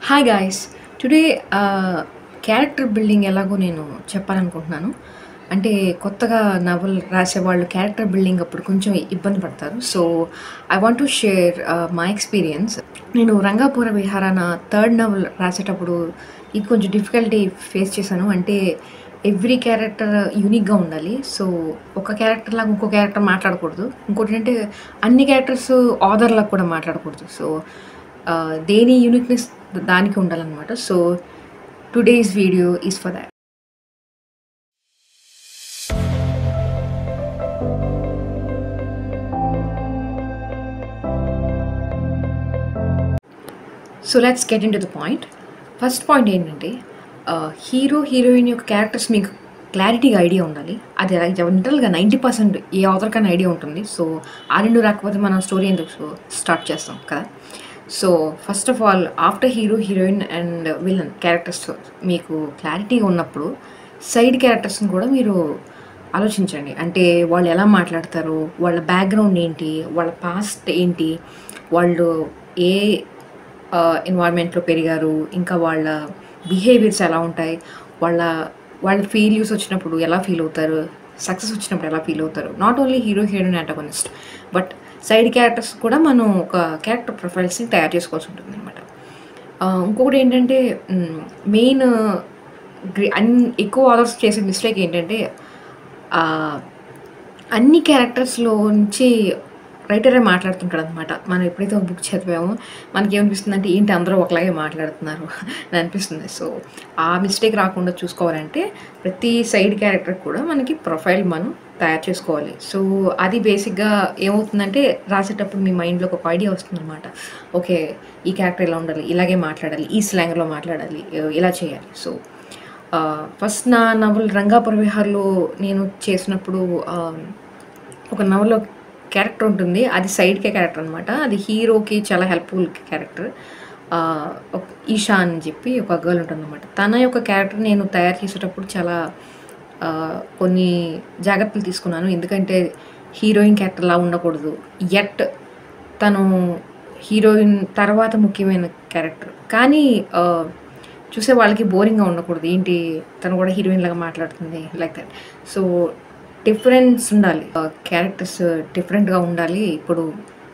Hi guys today character building ఎలాగో నేను చెప్పాలనుకుంటున్నాను. అంటే కొత్తగా నవల్ రాసేవాళ్ళు క్యారెక్టర్ బిల్డింగ్ అప్పుడు కొంచెం ఇబ్బంది పడతారు. So I want to share my experience. నేను రంగాపుర విహారాన థర్డ్ నవల్ రాసేటప్పుడు ఇది కొంచెం డిఫికల్టీ ఫేస్ చేశాను. అంటే ఎవ్రీ క్యారెక్టర్ యూనిక్గా ఉండాలి. సో ఒక క్యారెక్టర్ లాగా ఇంకో క్యారెక్టర్ మాట్లాడకూడదు. ఇంకోటి ఏంటంటే అన్ని క్యారెక్టర్స్ ఆథర్‌లాగా కూడా మాట్లాడకూడదు. సో దేని యూనిక్‌నెస్ దానికి ఉండాలన్నమాట. So today's video is for that. So let's get in to the point. First point ఏంటంటే హీరో హీరోయిన్ యొక్క క్యారెక్టర్స్ మీకు క్లారిటీగా ఐడియా ఉండాలి. అది జనరల్గా 90% ఏ ఆథర్కైనా ఐడియా ఉంటుంది. సో ఆ రెండు రాకపోతే మనం స్టోరీ ఎందుకు స్టార్ట్ చేస్తాం కదా. So first of all after hero heroine and villain characters మీకు క్లారిటీగా ఉన్నప్పుడు సైడ్ క్యారెక్టర్స్ని కూడా మీరు ఆలోచించండి. అంటే వాళ్ళు ఎలా మాట్లాడతారు, వాళ్ళ బ్యాక్గ్రౌండ్ ఏంటి, వాళ్ళ పాస్ట్ ఏంటి, వాళ్ళు ఏ ఎన్వైర్న్మెంట్లో పెరిగారు, ఇంకా వాళ్ళ బిహేవియర్స్ ఎలా ఉంటాయి, వాళ్ళ వాళ్ళ ఫెయిల్యూర్స్ వచ్చినప్పుడు ఎలా ఫీల్ అవుతారు, సక్సెస్ వచ్చినప్పుడు ఎలా ఫీల్ అవుతారు. Not only hero heroine antagonist but side characters కూడా మనం ఒక క్యారెక్టర్ ప్రొఫైల్స్ని తయారు చేసుకోవాల్సి ఉంటుంది అనమాట. ఇంకొకటి ఏంటంటే మెయిన్ ఎక్కువ ఆథర్స్ చేసే మిస్టేక్ ఏంటంటే అన్ని క్యారెక్టర్స్లో నుంచి రైటరే మాట్లాడుతుంటాడు అనమాట. మనం ఎప్పుడైతే ఒక బుక్ చదివామో మనకి ఏమనిపిస్తుంది అంటే ఏంటి అందరూ ఒకలాగే మాట్లాడుతున్నారు అని అనిపిస్తుంది. సో ఆ మిస్టేక్ రాకుండా చూసుకోవాలంటే ప్రతి సైడ్ క్యారెక్టర్ కూడా మనకి ప్రొఫైల్ మనం తయారు చేసుకోవాలి. సో అది బేసిక్గా ఏమవుతుందంటే రాసేటప్పుడు మీ మైండ్లో ఒక ఐడియా వస్తుందన్నమాట. ఓకే, ఈ క్యారెక్టర్ ఇలా ఉండాలి, ఇలాగే మాట్లాడాలి, ఈ స్లాంగ్లో మాట్లాడాలి, ఇలా చేయాలి. సో ఫస్ట్ నా నవల్ రంగాపుర విహార్లో నేను చేసినప్పుడు ఒక నవల్లో క్యారెక్టర్ ఉంటుంది. అది సైడ్కే క్యారెక్టర్ అనమాట. అది హీరోకి చాలా హెల్ప్ఫుల్ క్యారెక్టర్. ఈషా అని చెప్పి ఒక గర్ల్ ఉంటుందన్నమాట. తన యొక్క క్యారెక్టర్ నేను తయారు చేసేటప్పుడు చాలా కొన్ని జాగ్రత్తలు తీసుకున్నాను. ఎందుకంటే హీరోయిన్ క్యారెక్టర్లా ఉండకూడదు, యట్ తను హీరోయిన్ తర్వాత ముఖ్యమైన క్యారెక్టర్, కానీ చూసే వాళ్ళకి బోరింగ్గా ఉండకూడదు. ఏంటి తను కూడా హీరోయిన్ లాగా మాట్లాడుతుంది లైక్ దట్. సో డిఫరెన్స్ ఉండాలి, క్యారెక్టర్స్ డిఫరెంట్గా ఉండాలి. ఇప్పుడు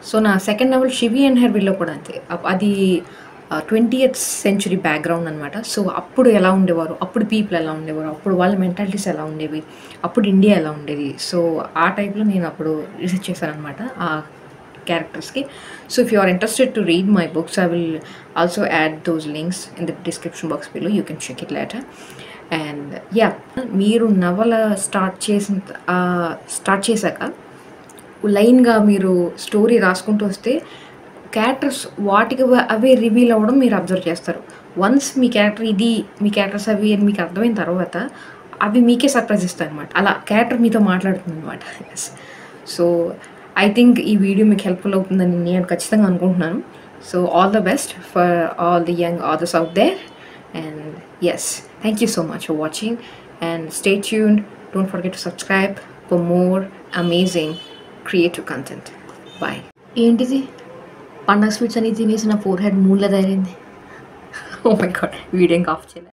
సో నా సెకండ్ నవల్ షివి అండ్ హెర్విల్లో కూడా అంతే. అది 20th century బ్యాక్గ్రౌండ్ అనమాట. సో అప్పుడు ఎలా ఉండేవారు, అప్పుడు పీపుల్ ఎలా ఉండేవారు, అప్పుడు వాళ్ళ మెంటాలిటీస్ ఎలా ఉండేవి, అప్పుడు ఇండియా ఎలా ఉండేది. సో ఆ టైప్లో నేను అప్పుడు రీసెర్చ్ చేశాను అనమాట ఆ క్యారెక్టర్స్కి. So if you are interested to read my books I will also add those links in the description box below. You can check it later. And yeah, మీరు నవల స్టార్ట్ చేశాక లైన్గా మీరు స్టోరీ రాసుకుంటూ వస్తే క్యారెక్టర్స్ వాటికి అవే రివీల్ అవ్వడం మీరు అబ్జర్వ్ చేస్తారు. వన్స్ మీ క్యారెక్టర్స్ అవి అని మీకు అర్థమైన తర్వాత అవి మీకే సర్ప్రైజ్ ఇస్తాయి అనమాట. అలా క్యారెక్టర్ మీతో మాట్లాడుతుంది అనమాట. ఎస్, సో ఐ థింక్ ఈ వీడియో మీకు హెల్ప్ఫుల్ అవుతుందని నేను ఖచ్చితంగా అనుకుంటున్నాను. So all the best for all the young authors out there. And yes, thank you so much for watching and stay tuned. Don't forget to subscribe for more amazing creative content. Bye. ఏంటిది పండగ sweets అని తినేసి నా four head మూల తయారైంది. Oh my God, video ఇంకా of చేయలేదు.